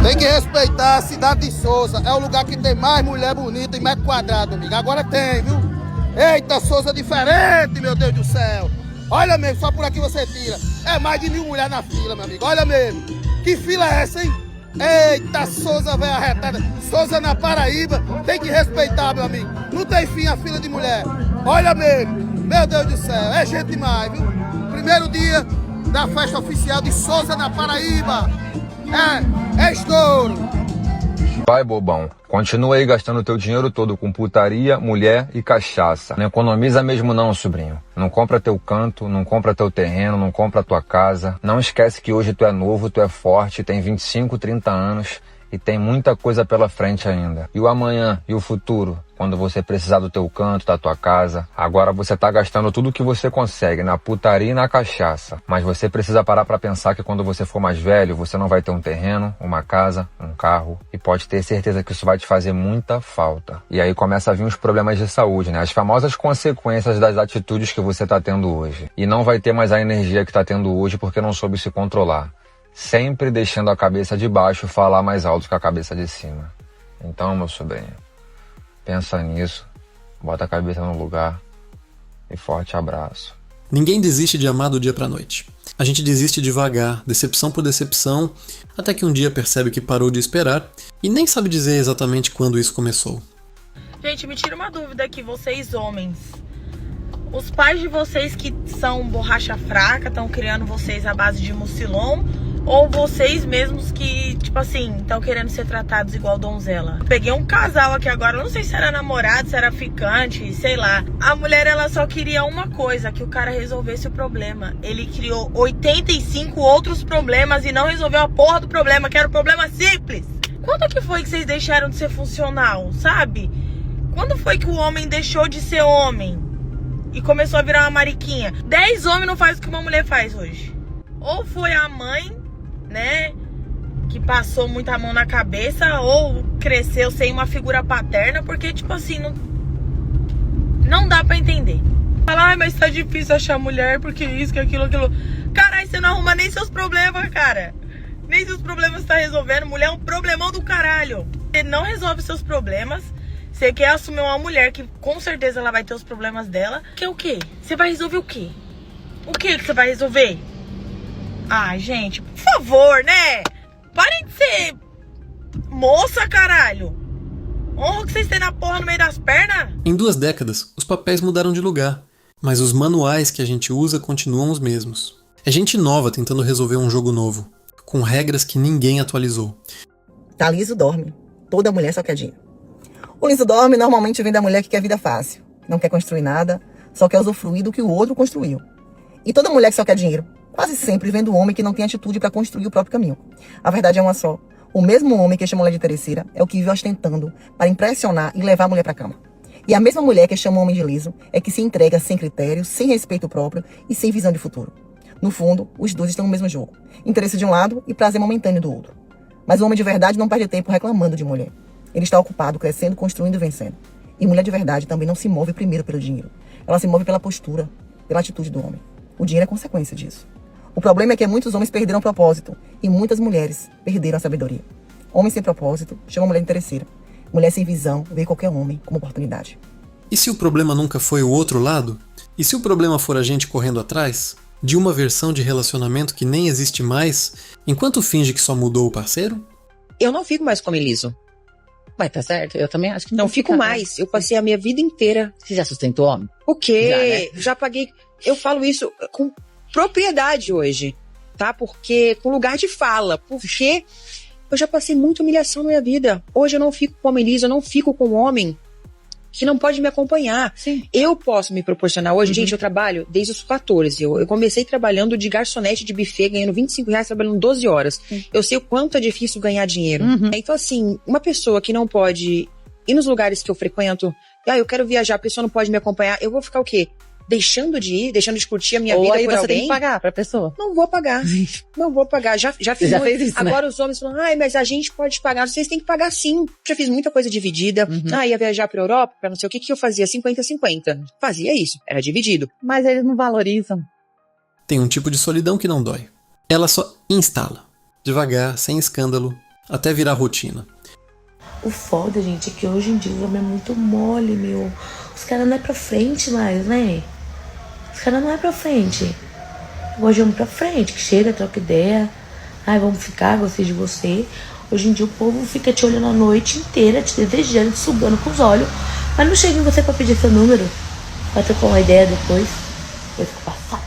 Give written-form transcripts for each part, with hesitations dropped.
Tem que respeitar a cidade de Souza. É o lugar que tem mais mulher bonita em metro quadrado, amigo. Agora tem, viu? Eita, Souza diferente, meu Deus do céu. Olha mesmo, só por aqui você tira. É mais de 1000 mulheres na fila, meu amigo. Olha mesmo. Que fila é essa, hein? Eita, Souza, velho arretada. Souza na Paraíba. Tem que respeitar, meu amigo. Não tem fim a fila de mulher. Olha mesmo. Meu Deus do céu. É gente demais, viu? Primeiro dia da festa oficial de Souza na Paraíba. É estouro. Vai, bobão. Continua aí gastando teu dinheiro todo com putaria, mulher e cachaça. Não economiza mesmo não, sobrinho. Não compra teu canto, não compra teu terreno, não compra tua casa. Não esquece que hoje tu é novo, tu é forte, tem 25, 30 anos e tem muita coisa pela frente ainda. E o amanhã e o futuro? Quando você precisar do teu canto, da tua casa. Agora você tá gastando tudo que você consegue na putaria e na cachaça. Mas você precisa parar pra pensar que quando você for mais velho, você não vai ter um terreno, uma casa, um carro. E pode ter certeza que isso vai te fazer muita falta. E aí começa a vir os problemas de saúde, né? As famosas consequências das atitudes que você tá tendo hoje. E não vai ter mais a energia que tá tendo hoje porque não soube se controlar. Sempre deixando a cabeça de baixo falar mais alto que a cabeça de cima. Então, meu sobrinho, pensa nisso, bota a cabeça no lugar e forte abraço. Ninguém desiste de amar do dia pra noite. A gente desiste devagar, decepção por decepção, até que um dia percebe que parou de esperar e nem sabe dizer exatamente quando isso começou. Gente, me tira uma dúvida aqui, vocês homens. Os pais de vocês que são borracha fraca, estão criando vocês à base de mucilon, ou vocês mesmos que, tipo assim, estão querendo ser tratados igual donzela? Peguei um casal aqui agora, não sei se era namorado, se era ficante, sei lá. A mulher, ela só queria uma coisa, que o cara resolvesse o problema. Ele criou 85 outros problemas e não resolveu a porra do problema, que era um problema simples. Quando que foi que vocês deixaram de ser funcional, sabe? Quando foi que o homem deixou de ser homem e começou a virar uma mariquinha? 10 homens não faz o que uma mulher faz hoje. Ou foi a mãe, né, que passou muita mão na cabeça, ou cresceu sem uma figura paterna, porque, tipo assim, não dá pra entender. Falar, ai, mas tá difícil achar mulher, porque isso, que aquilo. Caralho, você não arruma nem seus problemas, cara. Nem seus problemas você tá resolvendo. Mulher é um problemão do caralho. Você não resolve seus problemas. Você quer assumir uma mulher que com certeza ela vai ter os problemas dela. Que é o quê? Você vai resolver o quê? O que você vai resolver? Ah, gente, por favor, né? Parem de ser moça, caralho. Honra que vocês têm na porra no meio das pernas. Em 2 décadas, os papéis mudaram de lugar, mas os manuais que a gente usa continuam os mesmos. É gente nova tentando resolver um jogo novo, com regras que ninguém atualizou. Tá liso dorme. Toda mulher só quer dinheiro. O liso dorme normalmente vem da mulher que quer vida fácil. Não quer construir nada, só quer usufruir do que o outro construiu. E toda mulher que só quer dinheiro quase sempre vem do homem que não tem atitude para construir o próprio caminho. A verdade é uma só. O mesmo homem que chama a mulher de interesseira é o que vive ostentando para impressionar e levar a mulher para cama. E a mesma mulher que chama o homem de liso é que se entrega sem critério, sem respeito próprio e sem visão de futuro. No fundo, os dois estão no mesmo jogo. Interesse de um lado e prazer momentâneo do outro. Mas o homem de verdade não perde tempo reclamando de mulher. Ele está ocupado, crescendo, construindo e vencendo. E mulher de verdade também não se move primeiro pelo dinheiro. Ela se move pela postura, pela atitude do homem. O dinheiro é consequência disso. O problema é que muitos homens perderam o propósito e muitas mulheres perderam a sabedoria. Homem sem propósito chama a mulher de interesseira. Mulher sem visão vê qualquer homem como oportunidade. E se o problema nunca foi o outro lado? E se o problema for a gente correndo atrás de uma versão de relacionamento que nem existe mais, enquanto finge que só mudou o parceiro? Eu não fico mais com homem liso. Vai, tá certo. Eu também acho que Não fico mais. Eu passei a minha vida inteira. Você já sustentou homem? O quê? Já, né? Já paguei. Eu falo isso com propriedade hoje, tá? Porque com lugar de fala. Porque eu já passei muita humilhação na minha vida. Hoje eu não fico com homem liso, eu não fico com homem que não pode me acompanhar. Sim. Eu posso me proporcionar hoje. Gente, eu trabalho desde os 14. Eu comecei trabalhando de garçonete de buffet, ganhando R$25, trabalhando 12 horas. Sim. Eu sei o quanto é difícil ganhar dinheiro. Então, assim, uma pessoa que não pode ir nos lugares que eu frequento, eu quero viajar, a pessoa não pode me acompanhar, eu vou ficar o quê? Deixando de ir, deixando de curtir a minha Ou vida aí por você alguém? tem que pagar pra pessoa. Não vou pagar. Não vou pagar. Já fiz Você já muito. fez isso, né? Agora os homens falam, mas a gente pode pagar. Vocês têm que pagar sim. Já fiz muita coisa dividida. Ia viajar pra Europa, pra não sei o que eu fazia, 50-50. Fazia isso. Era dividido. Mas eles não valorizam. Tem um tipo de solidão que não dói. Ela só instala. Devagar, sem escândalo, até virar rotina. O foda, gente, é que hoje em dia o homem é muito mole, meu. Os caras não é pra frente mais, né? Os caras não é pra frente. Eu gosto de homem pra frente, que chega, troca ideia. Ai, vamos ficar, gostei de você. Hoje em dia o povo fica te olhando a noite inteira, te desejando, te sugando com os olhos. Mas não chega em você pra pedir seu número, pra trocar uma ideia depois. Eu fico passada.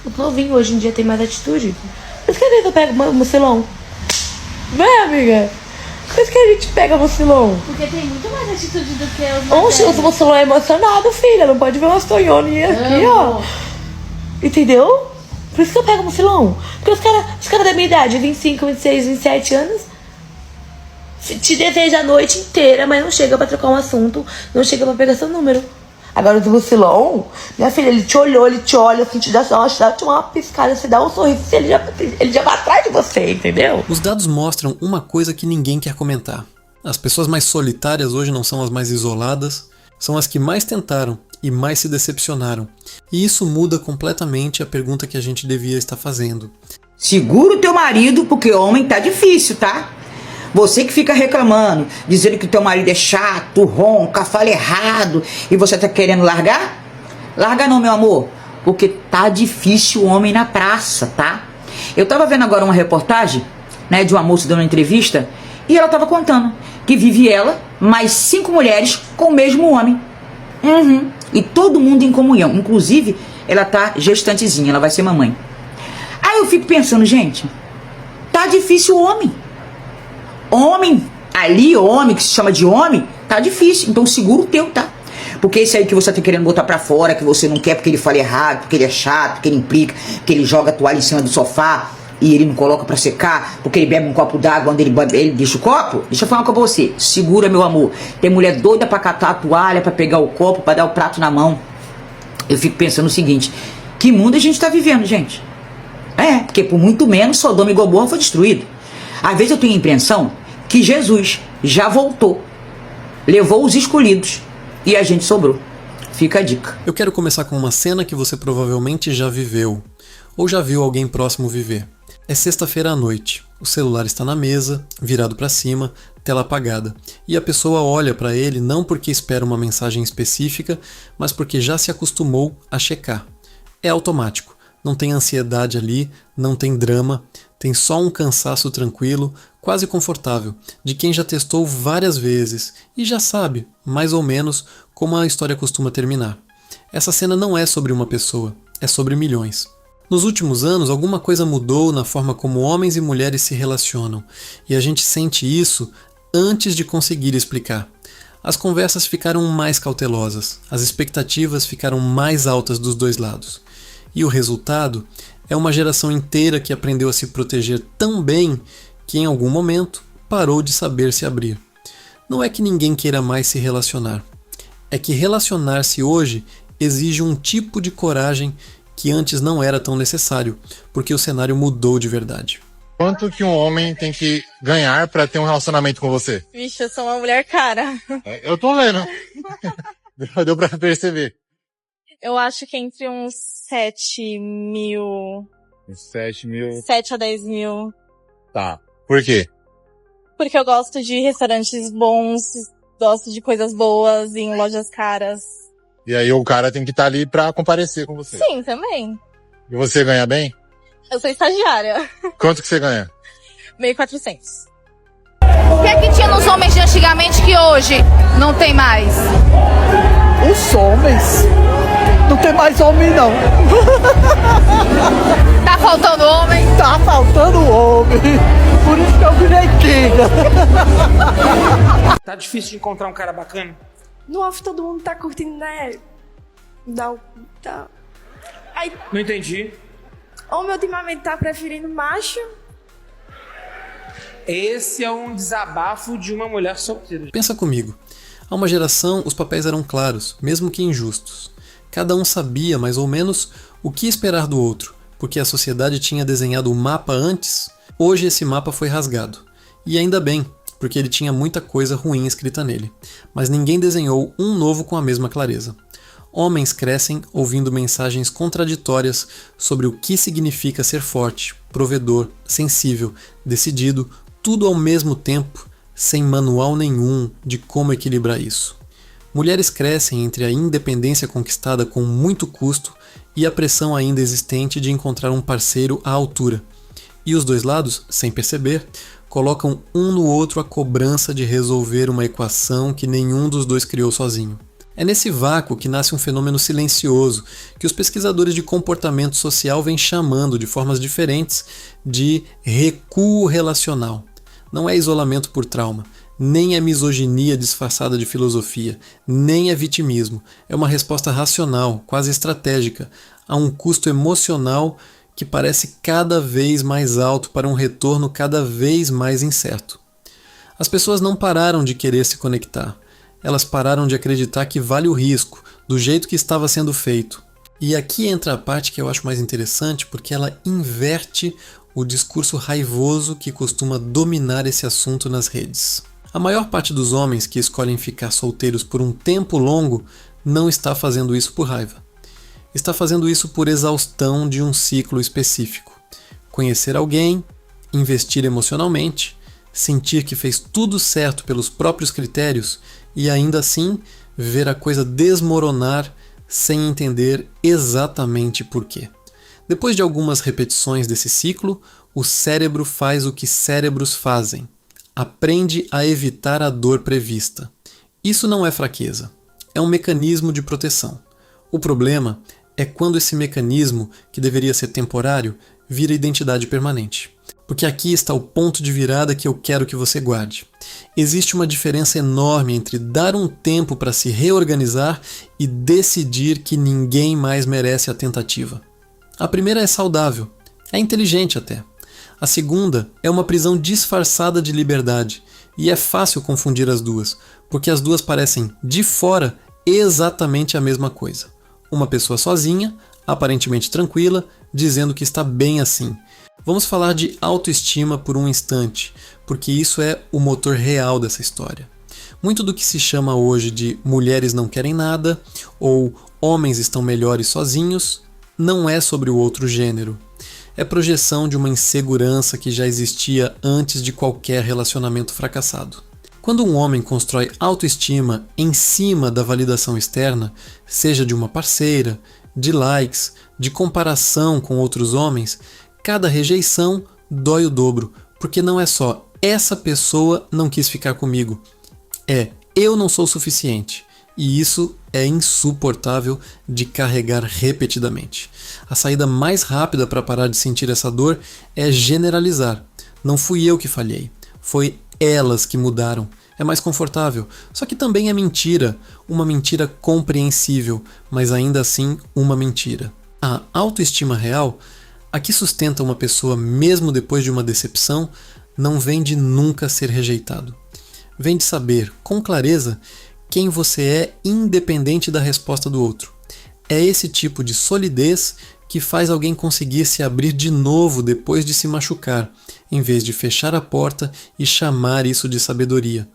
O novinho hoje em dia tem mais atitude. Por isso que às vezes eu pego mucilão. Né, amiga? Por isso que a gente pega mucilão. Porque tem muito mais atitude do que os Oxe, os mucilão é emocionado, filha. Não pode ver umas tonhoninhas aqui, ó. Entendeu? Por isso que eu pego mucilão. Porque os caras da minha idade, 25, 26, 27 anos, te desejam a noite inteira, mas não chega pra trocar um assunto, não chega pra pegar seu número. Agora, do mucilão, minha filha, ele te olhou, ele te olha, assim, te dá uma piscada, você dá um sorriso, ele já vai atrás de você, entendeu? Os dados mostram uma coisa que ninguém quer comentar. As pessoas mais solitárias hoje não são as mais isoladas, são as que mais tentaram e mais se decepcionaram. E isso muda completamente a pergunta que a gente devia estar fazendo. Segura o teu marido, porque homem tá difícil, tá? Você que fica reclamando, dizendo que o teu marido é chato, ronca, fala errado, e você tá querendo largar? Larga não, meu amor, porque tá difícil o homem na praça, tá? Eu tava vendo agora uma reportagem, né, de uma moça dando uma entrevista, e ela tava contando que vive ela, mais 5 mulheres com o mesmo homem. E todo mundo em comunhão, inclusive ela tá gestantezinha, ela vai ser mamãe. Aí eu fico pensando, gente, tá difícil o homem. Homem, ali, homem, que se chama de homem, tá difícil. Então segura o teu, tá? Porque esse aí que você tá querendo botar pra fora, que você não quer porque ele fala errado, porque ele é chato, porque ele implica, porque ele joga a toalha em cima do sofá e ele não coloca pra secar, porque ele bebe um copo d'água onde ele deixa o copo. Deixa eu falar uma coisa pra você. Segura, meu amor. Tem mulher doida pra catar a toalha, pra pegar o copo, pra dar o prato na mão. Eu fico pensando o seguinte, que mundo a gente tá vivendo, gente? Porque por muito menos Sodoma e Gomorra foi destruído. Às vezes eu tenho a impressão que Jesus já voltou, levou os escolhidos e a gente sobrou. Fica a dica. Eu quero começar com uma cena que você provavelmente já viveu, ou já viu alguém próximo viver. É sexta-feira à noite, o celular está na mesa, virado para cima, tela apagada, e a pessoa olha para ele não porque espera uma mensagem específica, mas porque já se acostumou a checar. É automático. Não tem ansiedade ali, não tem drama, tem só um cansaço tranquilo, quase confortável, de quem já testou várias vezes e já sabe, mais ou menos, como a história costuma terminar. Essa cena não é sobre uma pessoa, é sobre milhões. Nos últimos anos, alguma coisa mudou na forma como homens e mulheres se relacionam, e a gente sente isso antes de conseguir explicar. As conversas ficaram mais cautelosas, as expectativas ficaram mais altas dos dois lados. E o resultado é uma geração inteira que aprendeu a se proteger tão bem que em algum momento parou de saber se abrir. Não é que ninguém queira mais se relacionar. É que relacionar-se hoje exige um tipo de coragem que antes não era tão necessário, porque o cenário mudou de verdade. Quanto que um homem tem que ganhar pra ter um relacionamento com você? Vixe, eu sou uma mulher cara. Eu tô vendo. Deu pra perceber. Eu acho que entre uns 7 mil... 7 mil... 7 a 10 mil. Tá. Por quê? Porque eu gosto de restaurantes bons, gosto de coisas boas em lojas caras. E aí o cara tem que estar ali pra comparecer com você. Sim, também. E você ganha bem? Eu sou estagiária. Quanto que você ganha? 1.400. O que é que tinha nos homens de antigamente que hoje não tem mais? Os homens? Não tem mais homem, não. Tá faltando homem? Tá faltando homem. Por isso que eu virei Kinga. Tá difícil de encontrar um cara bacana? No off todo mundo tá curtindo, né? Aí, Não entendi. homem ultimamente tá preferindo macho. Esse é um desabafo de uma mulher solteira. Pensa comigo. Há uma geração, os papéis eram claros, mesmo que injustos. Cada um sabia, mais ou menos, o que esperar do outro, porque a sociedade tinha desenhado o mapa antes. Hoje esse mapa foi rasgado. E ainda bem, porque ele tinha muita coisa ruim escrita nele. Mas ninguém desenhou um novo com a mesma clareza. Homens crescem ouvindo mensagens contraditórias sobre o que significa ser forte, provedor, sensível, decidido, tudo ao mesmo tempo, sem manual nenhum de como equilibrar isso. Mulheres crescem entre a independência conquistada com muito custo e a pressão ainda existente de encontrar um parceiro à altura. E os dois lados, sem perceber, colocam um no outro a cobrança de resolver uma equação que nenhum dos dois criou sozinho. É nesse vácuo que nasce um fenômeno silencioso que os pesquisadores de comportamento social vêm chamando de formas diferentes de recuo relacional. Não é isolamento por trauma, nem é misoginia disfarçada de filosofia, nem é vitimismo. É uma resposta racional, quase estratégica, a um custo emocional que parece cada vez mais alto para um retorno cada vez mais incerto. As pessoas não pararam de querer se conectar. Elas pararam de acreditar que vale o risco, do jeito que estava sendo feito. E aqui entra a parte que eu acho mais interessante, porque ela inverte o discurso raivoso que costuma dominar esse assunto nas redes. A maior parte dos homens que escolhem ficar solteiros por um tempo longo não está fazendo isso por raiva. Está fazendo isso por exaustão de um ciclo específico. Conhecer alguém, investir emocionalmente, sentir que fez tudo certo pelos próprios critérios e ainda assim ver a coisa desmoronar sem entender exatamente por quê. Depois de algumas repetições desse ciclo, o cérebro faz o que cérebros fazem. Aprende a evitar a dor prevista. Isso não é fraqueza, é um mecanismo de proteção. O problema é quando esse mecanismo, que deveria ser temporário, vira identidade permanente. Porque aqui está o ponto de virada que eu quero que você guarde. Existe uma diferença enorme entre dar um tempo para se reorganizar e decidir que ninguém mais merece a tentativa. A primeira é saudável, é inteligente até. A segunda é uma prisão disfarçada de liberdade, e é fácil confundir as duas, porque as duas parecem, de fora, exatamente a mesma coisa. Uma pessoa sozinha, aparentemente tranquila, dizendo que está bem assim. Vamos falar de autoestima por um instante, porque isso é o motor real dessa história. Muito do que se chama hoje de mulheres não querem nada, ou homens estão melhores sozinhos, não é sobre o outro gênero. É projeção de uma insegurança que já existia antes de qualquer relacionamento fracassado. Quando um homem constrói autoestima em cima da validação externa, seja de uma parceira, de likes, de comparação com outros homens, cada rejeição dói o dobro, porque não é só essa pessoa não quis ficar comigo, é eu não sou suficiente. E isso é insuportável de carregar repetidamente. A saída mais rápida para parar de sentir essa dor é generalizar. Não fui eu que falhei, foi elas que mudaram. É mais confortável, só que também é mentira, uma mentira compreensível, mas ainda assim uma mentira. A autoestima real, a que sustenta uma pessoa mesmo depois de uma decepção, não vem de nunca ser rejeitado. Vem de saber, com clareza, quem você é independente da resposta do outro. É esse tipo de solidez que faz alguém conseguir se abrir de novo depois de se machucar, em vez de fechar a porta e chamar isso de sabedoria.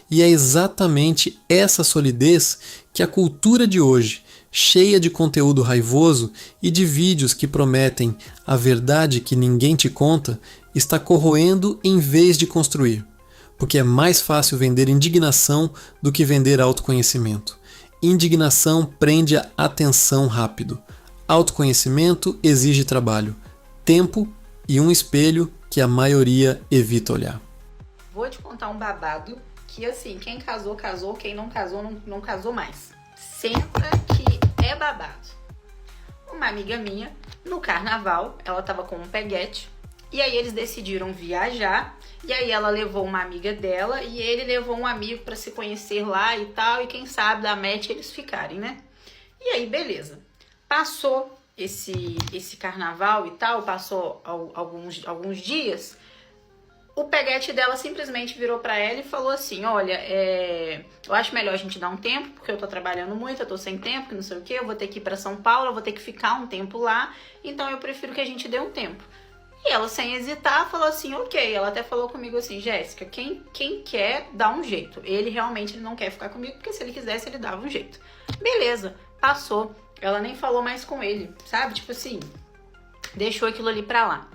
E é exatamente essa solidez que a cultura de hoje, cheia de conteúdo raivoso e de vídeos que prometem a verdade que ninguém te conta, está corroendo em vez de construir. Porque é mais fácil vender indignação do que vender autoconhecimento. Indignação prende a atenção rápido. Autoconhecimento exige trabalho, tempo e um espelho que a maioria evita olhar. Vou te contar um babado que, assim, quem casou, casou, quem não casou, não casou mais. Senta que é babado. Uma amiga minha, no carnaval, ela tava com um peguete, e aí eles decidiram viajar, e aí ela levou uma amiga dela, e ele levou um amigo pra se conhecer lá e tal, e quem sabe da match eles ficarem, né? E aí, beleza. Passou esse carnaval e tal, passou alguns dias, o peguete dela simplesmente virou pra ela e falou assim, olha, eu acho melhor a gente dar um tempo, porque eu tô trabalhando muito, eu tô sem tempo, que não sei o que, eu vou ter que ir pra São Paulo, eu vou ter que ficar um tempo lá, então eu prefiro que a gente dê um tempo. E ela, sem hesitar, falou assim, ok. Ela até falou comigo assim, Jéssica, quem quer, dá um jeito. Ele realmente não quer ficar comigo, porque se ele quisesse, ele dava um jeito. Beleza. passou. Ela nem falou mais com ele, sabe? Tipo assim, deixou aquilo ali pra lá.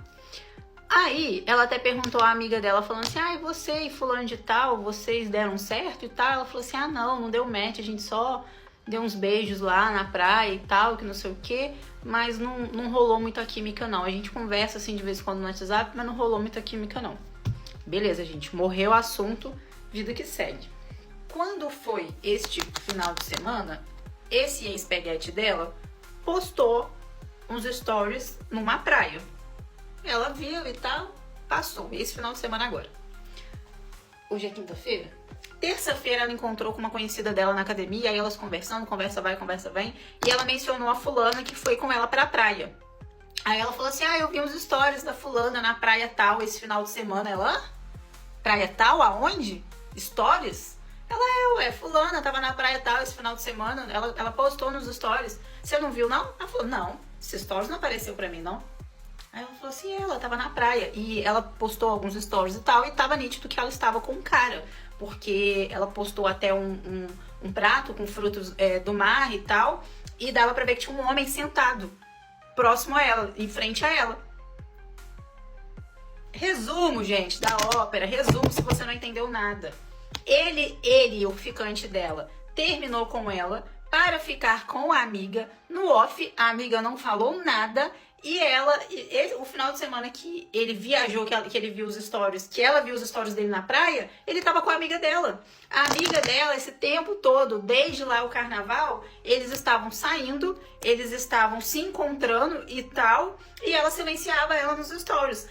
Aí, ela até perguntou à amiga dela, falando assim, e você e fulano de tal, vocês deram certo e tal? Ela falou assim, não deu match, a gente só deu uns beijos lá na praia e tal, que não sei o quê, mas não rolou muita química não. A gente conversa assim de vez em quando no WhatsApp, mas não rolou muita química não. Beleza, gente, morreu o assunto, vida que segue. Quando foi este final de semana, esse ex-peguete dela postou uns stories numa praia. Ela viu e tal, passou. Esse final de semana agora. Hoje é quinta-feira? Terça-feira ela encontrou com uma conhecida dela na academia, aí elas conversando, conversa vai, conversa vem, e ela mencionou a fulana que foi com ela pra praia. Aí ela falou assim, eu vi uns stories da fulana na praia tal esse final de semana. Ela, praia tal? Aonde? Stories? Ela, fulana tava na praia tal esse final de semana, ela postou nos stories. Você não viu, não? Ela falou, não, esses stories não apareceu pra mim, não. Aí ela falou assim, ela tava na praia, e ela postou alguns stories e tal, e tava nítido que ela estava com um cara, porque ela postou até um prato com frutos do mar e tal, e dava pra ver que tinha um homem sentado próximo a ela, em frente a ela. Resumo, gente, da ópera, resumo se você não entendeu nada. Ele, o ficante dela, terminou com ela para ficar com a amiga. No off, a amiga não falou nada. E o final de semana que ele viajou, que ele viu os stories, que ela viu os stories dele na praia, ele tava com a amiga dela. A amiga dela, esse tempo todo, desde lá o carnaval, eles estavam saindo, eles estavam se encontrando e tal, e ela silenciava ela nos stories.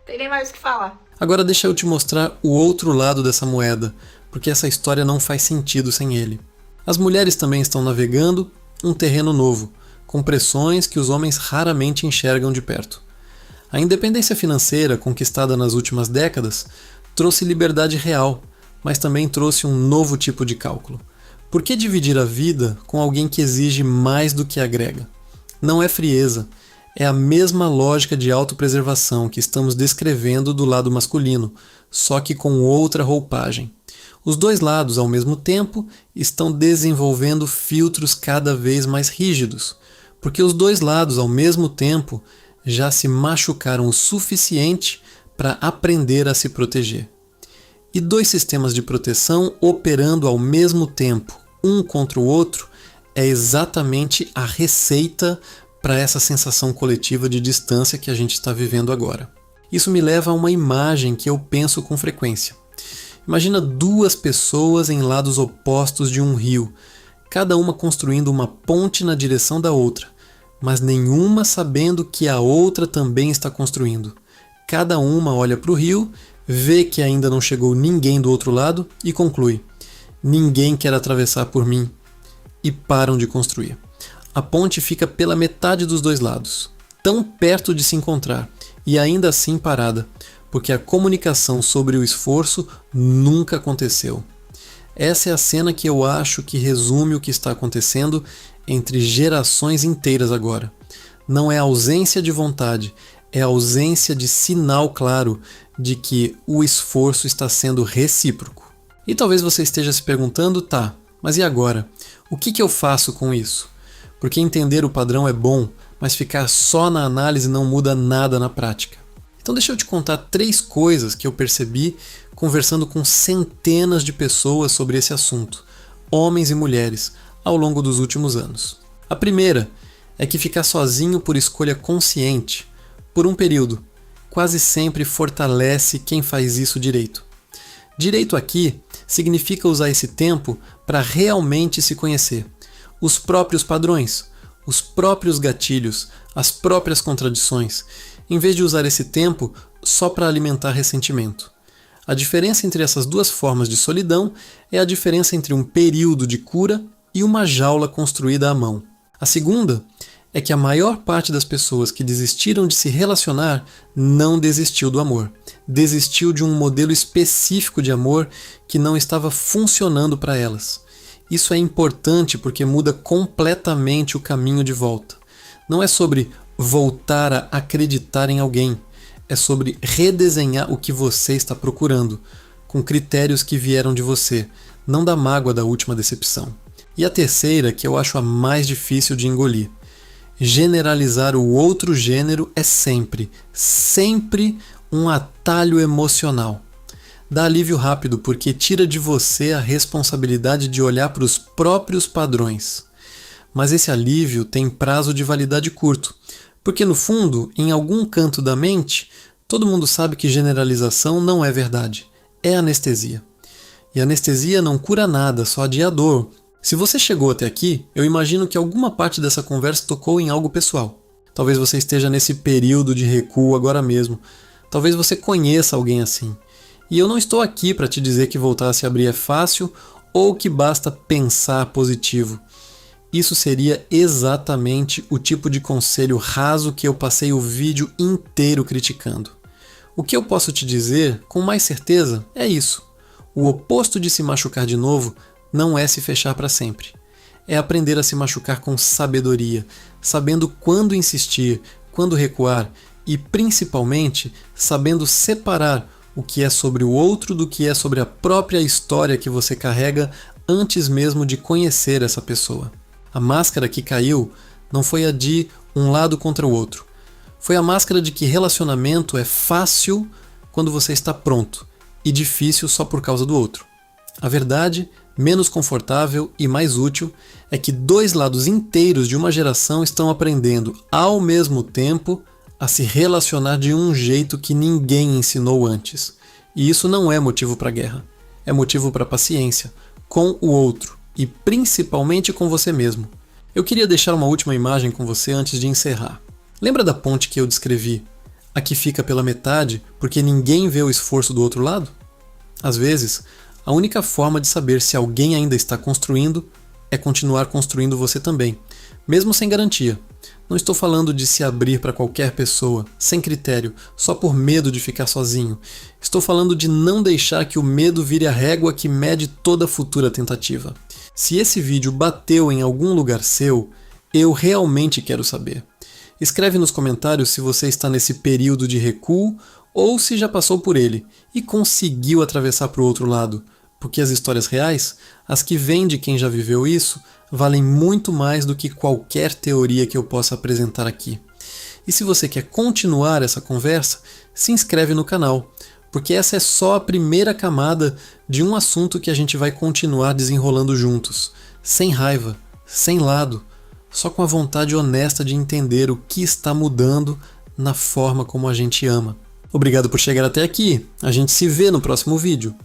Tem nem mais o que falar. Agora deixa eu te mostrar o outro lado dessa moeda, porque essa história não faz sentido sem ele. As mulheres também estão navegando um terreno novo, com pressões que os homens raramente enxergam de perto. A independência financeira conquistada nas últimas décadas trouxe liberdade real, mas também trouxe um novo tipo de cálculo. Por que dividir a vida com alguém que exige mais do que agrega? Não é frieza, é a mesma lógica de autopreservação que estamos descrevendo do lado masculino, só que com outra roupagem. Os dois lados, ao mesmo tempo, estão desenvolvendo filtros cada vez mais rígidos, porque os dois lados, ao mesmo tempo, já se machucaram o suficiente para aprender a se proteger. E dois sistemas de proteção operando ao mesmo tempo, um contra o outro, é exatamente a receita para essa sensação coletiva de distância que a gente está vivendo agora. Isso me leva a uma imagem que eu penso com frequência. Imagina duas pessoas em lados opostos de um rio, cada uma construindo uma ponte na direção da outra, mas nenhuma sabendo que a outra também está construindo. Cada uma olha para o rio, vê que ainda não chegou ninguém do outro lado e conclui: ninguém quer atravessar por mim, e param de construir. A ponte fica pela metade dos dois lados, tão perto de se encontrar, e ainda assim parada, porque a comunicação sobre o esforço nunca aconteceu. Essa é a cena que eu acho que resume o que está acontecendo entre gerações inteiras agora. Não é ausência de vontade, é ausência de sinal claro de que o esforço está sendo recíproco. E talvez você esteja se perguntando, tá, mas e agora? O que eu faço com isso? Porque entender o padrão é bom, mas ficar só na análise não muda nada na prática. Então deixa eu te contar 3 coisas que eu percebi conversando com centenas de pessoas sobre esse assunto, homens e mulheres, ao longo dos últimos anos. A primeira é que ficar sozinho por escolha consciente, por um período, quase sempre fortalece quem faz isso direito. Direito aqui significa usar esse tempo para realmente se conhecer. Os próprios padrões, os próprios gatilhos, as próprias contradições, em vez de usar esse tempo só para alimentar ressentimento. A diferença entre essas duas formas de solidão é a diferença entre um período de cura e uma jaula construída à mão. A segunda é que a maior parte das pessoas que desistiram de se relacionar não desistiu do amor. Desistiu de um modelo específico de amor que não estava funcionando para elas. Isso é importante porque muda completamente o caminho de volta. Não é sobre voltar a acreditar em alguém, é sobre redesenhar o que você está procurando, com critérios que vieram de você, não da mágoa da última decepção. E a terceira, que eu acho a mais difícil de engolir. Generalizar o outro gênero é sempre um atalho emocional. Dá alívio rápido porque tira de você a responsabilidade de olhar para os próprios padrões. Mas esse alívio tem prazo de validade curto, porque no fundo, em algum canto da mente, todo mundo sabe que generalização não é verdade, é anestesia. E anestesia não cura nada, só adia a dor. Se você chegou até aqui, eu imagino que alguma parte dessa conversa tocou em algo pessoal. Talvez você esteja nesse período de recuo agora mesmo. Talvez você conheça alguém assim. E eu não estou aqui para te dizer que voltar a se abrir é fácil ou que basta pensar positivo. Isso seria exatamente o tipo de conselho raso que eu passei o vídeo inteiro criticando. O que eu posso te dizer, com mais certeza, é isso. O oposto de se machucar de novo não é se fechar para sempre. É aprender a se machucar com sabedoria, sabendo quando insistir, quando recuar e, principalmente, sabendo separar o que é sobre o outro do que é sobre a própria história que você carrega antes mesmo de conhecer essa pessoa. A máscara que caiu não foi a de um lado contra o outro. Foi a máscara de que relacionamento é fácil quando você está pronto e difícil só por causa do outro. A verdade, menos confortável e mais útil, é que dois lados inteiros de uma geração estão aprendendo ao mesmo tempo a se relacionar de um jeito que ninguém ensinou antes. E isso não é motivo para guerra. É motivo para paciência, com o outro e principalmente com você mesmo. Eu queria deixar uma última imagem com você antes de encerrar. Lembra da ponte que eu descrevi? A que fica pela metade porque ninguém vê o esforço do outro lado? Às vezes, a única forma de saber se alguém ainda está construindo é continuar construindo você também, mesmo sem garantia. Não estou falando de se abrir para qualquer pessoa, sem critério, só por medo de ficar sozinho. Estou falando de não deixar que o medo vire a régua que mede toda futura tentativa. Se esse vídeo bateu em algum lugar seu, eu realmente quero saber. Escreve nos comentários se você está nesse período de recuo ou se já passou por ele e conseguiu atravessar para o outro lado, porque as histórias reais, as que vêm de quem já viveu isso, valem muito mais do que qualquer teoria que eu possa apresentar aqui. E se você quer continuar essa conversa, se inscreve no canal, porque essa é só a primeira camada de um assunto que a gente vai continuar desenrolando juntos, sem raiva, sem lado, só com a vontade honesta de entender o que está mudando na forma como a gente ama. Obrigado por chegar até aqui, a gente se vê no próximo vídeo.